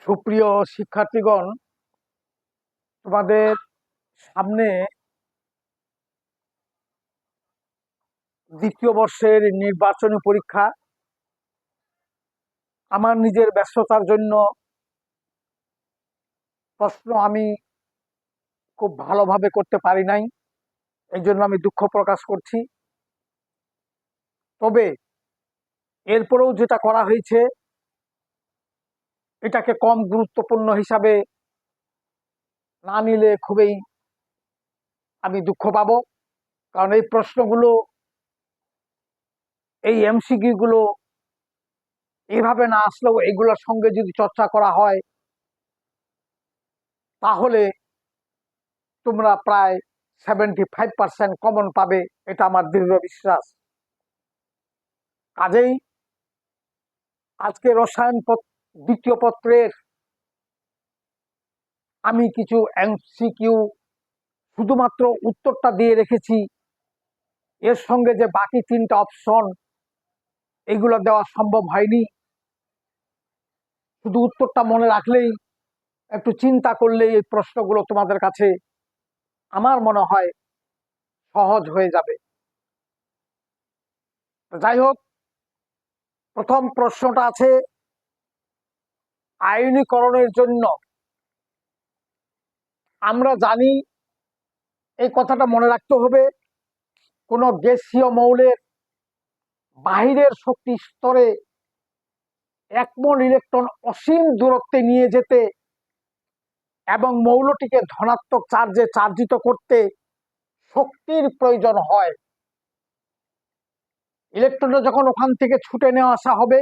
সুপ্রিয় শিক্ষার্থীগণ, তোমাদের সামনে দ্বিতীয় বর্ষের নির্বাচনী পরীক্ষা। আমার নিজের ব্যস্ততার জন্য প্রশ্ন আমি খুব ভালোভাবে করতে পারি নাই, এই জন্য আমি দুঃখ প্রকাশ করছি। তবে এরপরেও যেটা করা হয়েছে এটাকে কম গুরুত্বপূর্ণ হিসাবে না নিলে খুবই আমি দুঃখ পাবো। কারণ এই প্রশ্নগুলো, এই এমসিকিউ গুলো এইভাবে না আসলেও এগুলোর সঙ্গে যদি চর্চা করা হয় তাহলে তোমরা প্রায় 75% কমন পাবে, এটা আমার দৃঢ় বিশ্বাস। কাজেই আজকে রসায়ন দ্বিতীয় পত্রের আমি কিছু এমসিকিউ শুধুমাত্র উত্তরটা দিয়ে রেখেছি, এর সঙ্গে যে বাকি 3টা অপশন এগুলো দেওয়া সম্ভব হয়নি। শুধু উত্তরটা মনে রাখলেই, একটু চিন্তা করলেই এই প্রশ্নগুলো তোমাদের কাছে আমার মনে হয় সহজ হয়ে যাবে। যাই হোক, প্রথম প্রশ্নটা আছে আয়নীকরণের জন্য। আমরা জানি, এই কথাটা মনে রাখতে হবে, কোন গ্যাসীয় মৌলের বাহিরের শক্তি স্তরে 1 মোল ইলেকট্রন অসীম দূরত্বে নিয়ে যেতে এবং মৌলটিকে ধনাত্মক চার্জে চার্জিত করতে শক্তির প্রয়োজন হয়। ইলেকট্রনটা যখন ওখান থেকে ছুটে নেওয়া আসা হবে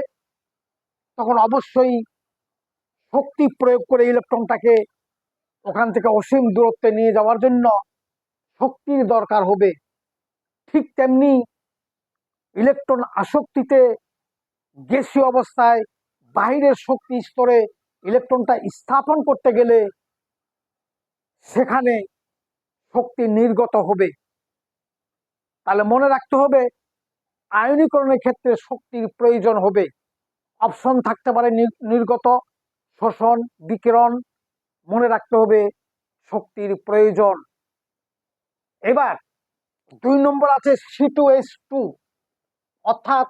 তখন অবশ্যই শক্তি প্রয়োগ করে ইলেকট্রনটাকে ওখান থেকে অসীম দূরত্বে নিয়ে যাওয়ার জন্য শক্তির দরকার হবে। ঠিক তেমনি ইলেকট্রন আসক্তিতে গ্যাসীয় অবস্থায় বাহিরের শক্তি স্তরে ইলেকট্রনটা স্থাপন করতে গেলে সেখানে শক্তি নির্গত হবে। তাহলে মনে রাখতে হবে আয়নীকরণের ক্ষেত্রে শক্তির প্রয়োজন হবে। অপশন থাকতে পারে নির্গত, শোষণ, বিকিরণ। মনে রাখতে হবে শক্তির প্রয়োজন। এবার 2 নম্বর আছে C2H2, অর্থাৎ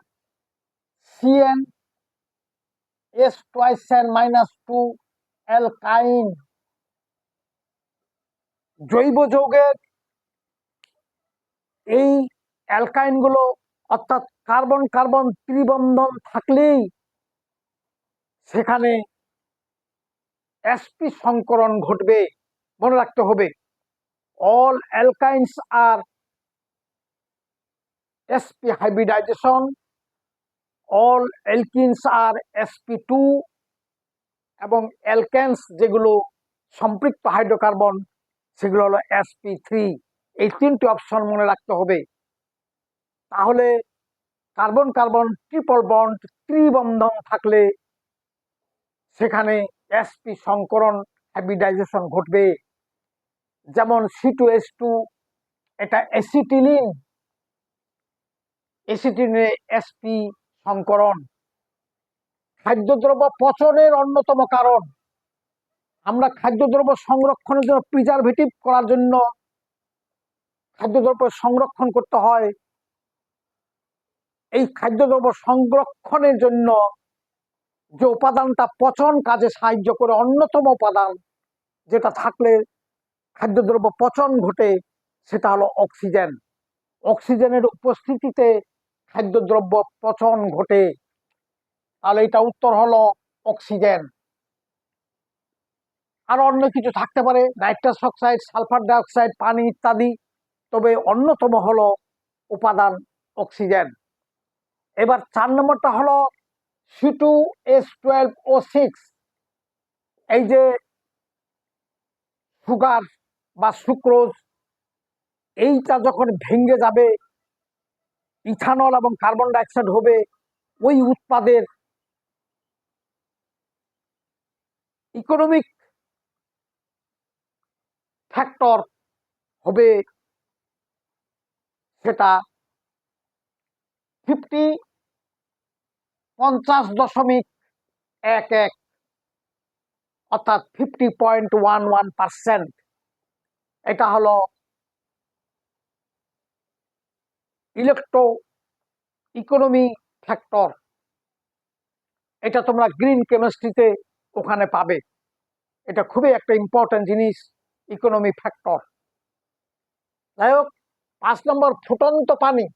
CnS2n-2 অ্যালকাইন জৈব যৌগের এই অ্যালকাইন গুলো, অর্থাৎ কার্বন কার্বন ত্রিবন্ধন থাকলেই সেখানে sp সংকরণ ঘটবে। মনে রাখতে হবে all alkynes are sp hybridization, all alkenes are sp2 এবং অ্যালকেনস যেগুলো সম্পৃক্ত হাইড্রোকার্বন সেগুলো হলো sp3। এই 3টি অপশন মনে রাখতে হবে। তাহলে কার্বন কার্বন ট্রিপল বন্ড ত্রিবন্ধন থাকলে সেখানে sp সংকরণ হাইব্রিডাইজেশন ঘটবে। যেমন C2H2, এটা অ্যাসিটিলিন, অ্যাসিটিলিনে sp সংকরণ। খাদ্যদ্রব্য পচনের অন্যতম কারণ। আমরা খাদ্যদ্রব্য সংরক্ষণের জন্য, প্রিজারভেটিভ করার জন্য খাদ্যদ্রব্য সংরক্ষণ করতে হয়। এই খাদ্যদ্রব্য সংরক্ষণের জন্য যে উপাদানটা পচন কাজে সাহায্য করে, অন্যতম উপাদান যেটা থাকলে খাদ্যদ্রব্য পচন ঘটে, সেটা হলো অক্সিজেন। অক্সিজেনের উপস্থিতিতে খাদ্যদ্রব্য পচন ঘটে। তাহলে এটা উত্তর হলো অক্সিজেন। আরো অন্য কিছু থাকতে পারে, নাইট্রাস অক্সাইড, সালফার ডাইঅক্সাইড, পানি ইত্যাদি, তবে অন্যতম হলো উপাদান অক্সিজেন। এবার 4 নম্বরটা হলো C2H12O6। এই যে সুগার বা সুক্রোজ, এইটা যখন ভেঙে যাবে ইথানল এবং কার্বন ডাইঅক্সাইড হবে, ওই উৎপাদের ইকোনমিক ফ্যাক্টর হবে সেটা 50 50.11। অর্থাৎ 50.11%। এটা হলো ইলেকট্রো ইকোনমি ফ্যাক্টর। এটা তোমরা গ্রিন কেমিস্ট্রিতে ওখানে পাবে। এটা খুবই একটা ইম্পর্টেন্ট জিনিস, ইকোনমি ফ্যাক্টর। যাই হোক, 5 নম্বর ফুটন্ত পানি।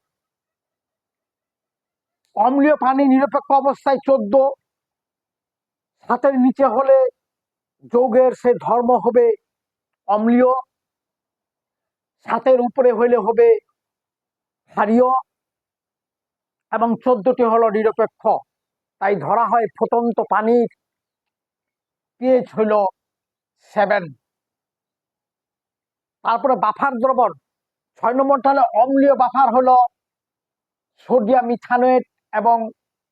অম্লীয় পানি নিরপেক্ষ অবস্থায় 14, 7-এর নিচে হলে যৌগের সে ধর্ম হবে অম্লীয়, 7-এর উপরে হইলে হবে ক্ষারীয়, এবং 14টি হলো নিরপেক্ষ। তাই ধরা হয় ফুটন্ত পানির পিএইচ হইল 7। তারপরে বাফার দ্রবণ, 6 নম্বরটা হলো অম্লীয় বাফার, হলো সোডিয়াম ইথানোয়েট এবং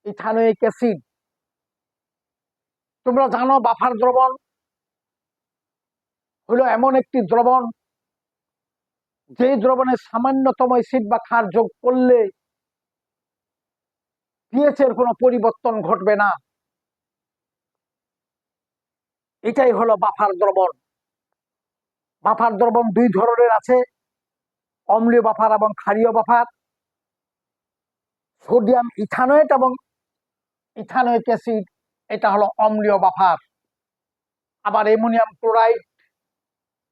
ইথানোয়িক অ্যাসিড। তোমরা জানো বাফার দ্রবণ হলো এমন একটি দ্রবণ যে দ্রবণে সামান্যতম অ্যাসিড বা ক্ষার যোগ করলে পিএইচ এর কোনো পরিবর্তন ঘটবে না। এটাই হলো বাফার দ্রবণ। বাফার দ্রবণ 2 ধরনের আছে, অম্লীয় বাফার এবং ক্ষারীয় বাফার। সোডিয়াম ইথানোয়েট এবং ইথানোয়িক অ্যাসিড, এটা হলো অম্লীয় বাফার। আবার অ্যামোনিয়াম ক্লোরাইড,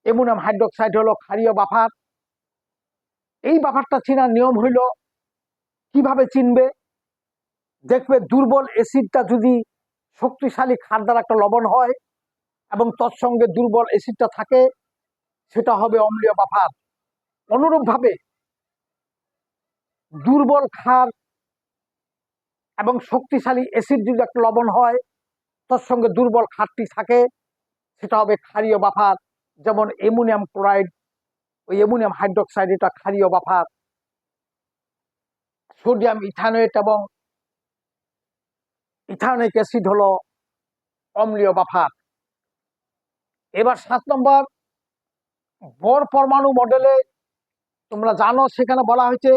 অ্যামোনিয়াম হাইড্রোক্সাইড হলো ক্ষারীয় বাফার। এই বাফারটা চেনার নিয়ম হইল, কিভাবে চিনবে? দেখবে দুর্বল অ্যাসিডটা যদি শক্তিশালী ক্ষার দ্বারা একটা লবণ হয় এবং তৎসঙ্গে দুর্বল অ্যাসিডটা থাকে, সেটা হবে অম্লীয় বাফার। অনুরূপভাবে দুর্বল ক্ষার এবং শক্তিশালী অ্যাসিড যদি একটা লবণ হয়, তৎসঙ্গে দুর্বল ক্ষারটি থাকে, সেটা হবে ক্ষারীয় বাফার। যেমন অ্যামোনিয়াম ক্লোরাইড, ওই অ্যামোনিয়াম হাইড্রোক্সাইড, এটা ক্ষারীয় বাফার। সোডিয়াম ইথানোয়েট এবং ইথানোয়িক অ্যাসিড হলো অম্লীয় বাফার। এবার 7 নম্বর, বোর পরমাণু মডেলে তোমরা জানো সেখানে বলা হয়েছে,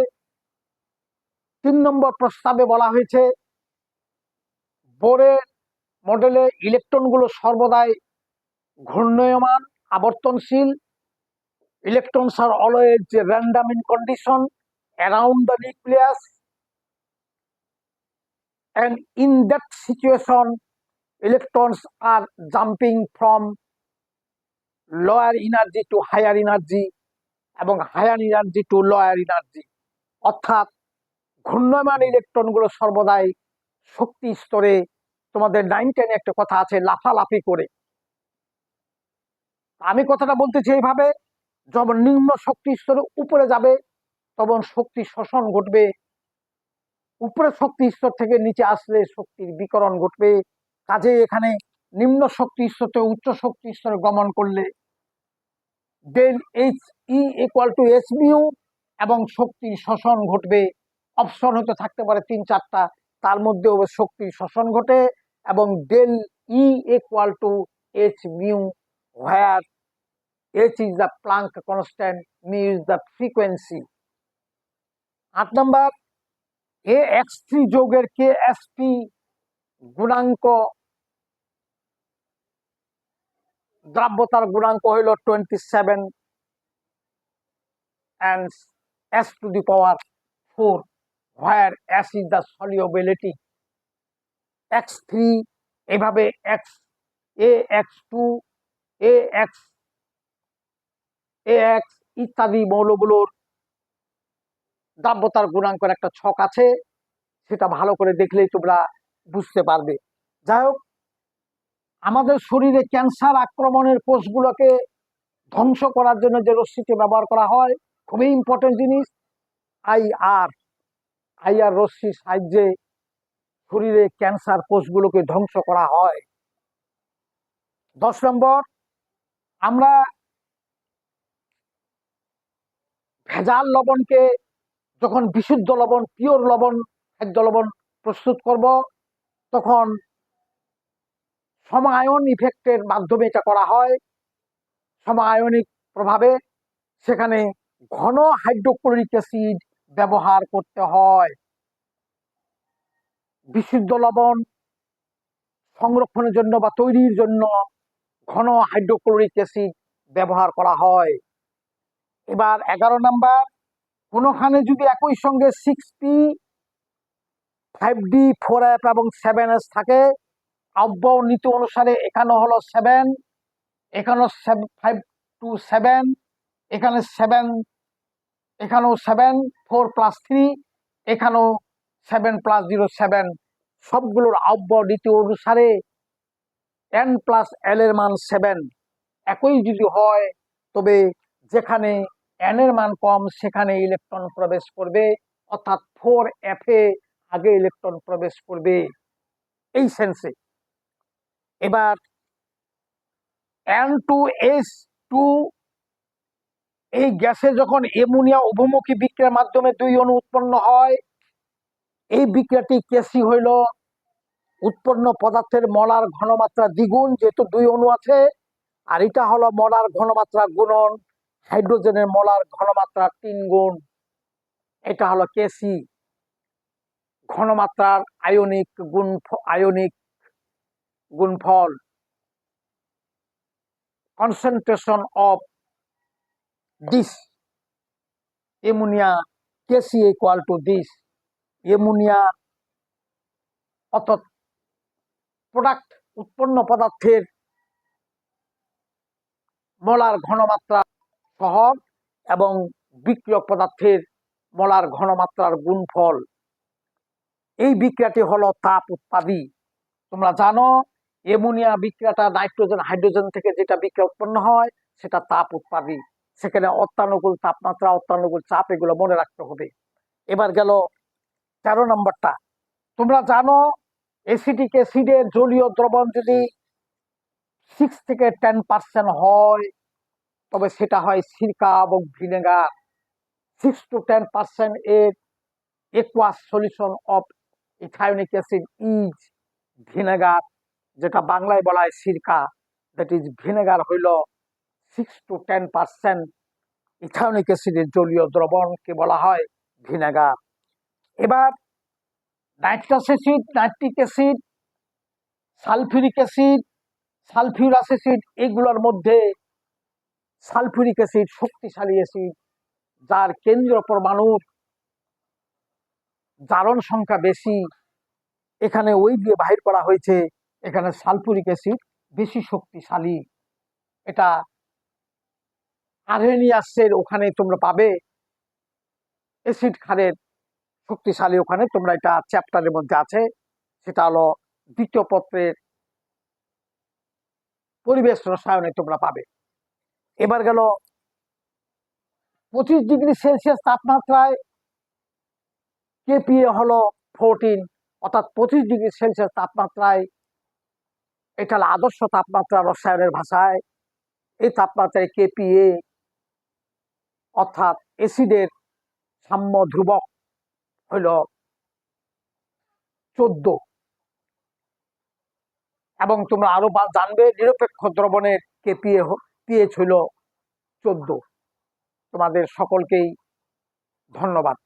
3 নম্বর প্রস্তাবে বলা হয়েছে, বোরের মডেলে ইলেকট্রনগুলো সর্বদাই ঘূর্ণায়মান, আবর্তনশীল। Electrons are always random in condition around the nucleus, and in that situation electrons are jumping from lower energy to higher energy এবং higher energy to lower energy. অর্থাৎ ঘূর্ণায়মান ইলেকট্রনগুলো সর্বদাই শক্তি স্তরে, তোমাদের 9-10 একটা কথা আছে, লাফালাফি করে। আমি কথাটা বলতেছি এইভাবে, যখন নিম্ন শক্তি স্তরে উপরে যাবে তখন শক্তি শোষণ ঘটবে, উপরে শক্তি স্তর থেকে নিচে আসলে শক্তির বিকরণ ঘটবে। কাজে এখানে নিম্ন শক্তি স্তর থেকে উচ্চ শক্তি স্তরে গমন করলে del H E equal to S mu এবং শক্তির শোষণ ঘটবে। অপশন হতে থাকতে পারে 3-4টা, তার মধ্যে শক্তির শোষণ ঘটে, এবং del E equal to H mu, where H is the Planck constant, mu is the frequency. 8 number, AX3 যৌগের KSP গুণাঙ্ক, দ্রাব্যতার গুণাঙ্ক হইল 27 and S to the power 4, where S is the solubility। X3 এভাবে X, AX2, AX, AX ইত্যাদি মৌলগুলোর দ্রাব্যতার গুণাঙ্কের একটা ছক আছে, সেটা ভালো করে দেখলেই তোমরা বুঝতে পারবে। যাই হোক, আমাদের শরীরে ক্যান্সার আক্রমণের কোষগুলোকে ধ্বংস করার জন্য যে রশ্মিটি ব্যবহার করা হয়, খুবই ইম্পর্টেন্ট জিনিস, আইআর। আইআর রশ্মির সাহায্যে শরীরে ক্যান্সার কোষগুলোকে ধ্বংস করা হয়। 10 নম্বর, আমরা ভেজাল লবণকে যখন বিশুদ্ধ লবণ, পিওর লবণ, খাদ্য লবণ প্রস্তুত করব, তখন সমায়ন ইফেক্টের মাধ্যমে এটা করা হয়। সমায়নিক প্রভাবে সেখানে ঘন হাইড্রোক্লোরিক অ্যাসিড ব্যবহার করতে হয়। বিশুদ্ধ লবণ সংরক্ষণের জন্য বা তৈরির জন্য ঘন হাইড্রোক্লোরিক অ্যাসিড ব্যবহার করা হয়। এবার 11 নাম্বার, কোনোখানে যদি একই সঙ্গে 6p 5d 4f এবং 7s থাকে, আব্বাও নীতি অনুসারে এখানে হলো 7, এখানেও 5 to 7, এখানে 7, এখানেও 7, 4 + 3, এখানেও 7 + 0 7, সবগুলোর আব্বাও নীতি অনুসারে n + l এর মান 7 একই যদি হয়, তবে যেখানে n এর মান কম সেখানে ইলেকট্রন প্রবেশ করবে, অর্থাৎ 4f এ আগে ইলেকট্রন প্রবেশ করবে, এই সেন্সে। এবার N2H2 এই গ্যাসে যখন অ্যামোনিয়া উভমুখী বিক্রিয়ার মাধ্যমে 2 অণু উৎপন্ন হয়, এই বিক্রিয়াটি কেসি হইল উৎপন্ন পদার্থের মলার ঘনমাত্রা দ্বিগুণ, যেহেতু 2 অণু আছে, আর এটা হলো মলার ঘনমাত্রা গুণন হাইড্রোজেনের মলার ঘনমাত্রা 3 গুণ, এটা হলো কেসি। ঘনমাত্রার আয়নিক গুণফল, concentration of this ammonia Kc equal to this ammonia, অর্থাৎ প্রোডাক্ট উৎপন্ন পদার্থের মোলার ঘনমাত্রা সহগ এবং বিক্রিয়ক পদার্থের মোলার ঘনমাত্রার গুণফল। এই বিক্রিয়াটি হলো তাপ উৎপাদী। তোমরা জানো অ্যামোনিয়া বিক্রিয়াটা নাইট্রোজেন হাইড্রোজেন থেকে যেটা বিক্রিয়া উৎপন্ন হয় সেটা তাপ উৎপাদী। সেখানে অত্যানুকূল তাপমাত্রা, অত্যানুকূল চাপ, এগুলো মনে রাখতে হবে। এবার গেল 13 নম্বরটা। তোমরা জানো অ্যাসিটিক অ্যাসিডের জলীয় দ্রবণ যদি 6 থেকে 10% হয়, তবে সেটা হয় সিরকা এবং ভিনেগার। 6 to 10% এর aqueous solution of ethanoic acid is vinegar, যেটা বাংলায় বলা হয় সিরকা, দ্যাট ইজ ভিনেগার হইল 6 to 10% ইথায়োনিক অ্যাসিডের জলীয় দ্রবণকে বলা হয় ভিনেগার। এবার nitrous acid, nitric acid, sulphuric acid, sulphurous acid, এগুলোর মধ্যে সালফিউরিক অ্যাসিড শক্তিশালী অ্যাসিড, যার কেন্দ্রীয় পরমাণুর জারণ সংখ্যা বেশি। এখানে ওই দিয়ে বাহির করা হয়েছে, এখানে সালফিউরিক অ্যাসিড বেশি শক্তিশালী। এটা আরহেনিয়াসের ওখানে তোমরা পাবে অ্যাসিড ক্ষারের শক্তিশালী, ওখানে তোমরা এটা চ্যাপ্টারের মধ্যে আছে, সেটা হলো 2য় পত্রের পরিবেশ রসায়নে তোমরা পাবে। এবার গেল 25 ডিগ্রি সেলসিয়াস তাপমাত্রায় কেপিএ হলো 14, অর্থাৎ 25 ডিগ্রি সেলসিয়াস তাপমাত্রায়, এটা হলো আদর্শ তাপমাত্রা রসায়নের ভাষায়। এই তাপমাত্রায় কেপিএ অর্থাৎ অ্যাসিডের সাম্য ধ্রুবক হইল 14, এবং তোমরা আরো জানবে নিরপেক্ষ দ্রবণের কেপিএ পিএইচ হইল 14। তোমাদের সকলকেই ধন্যবাদ।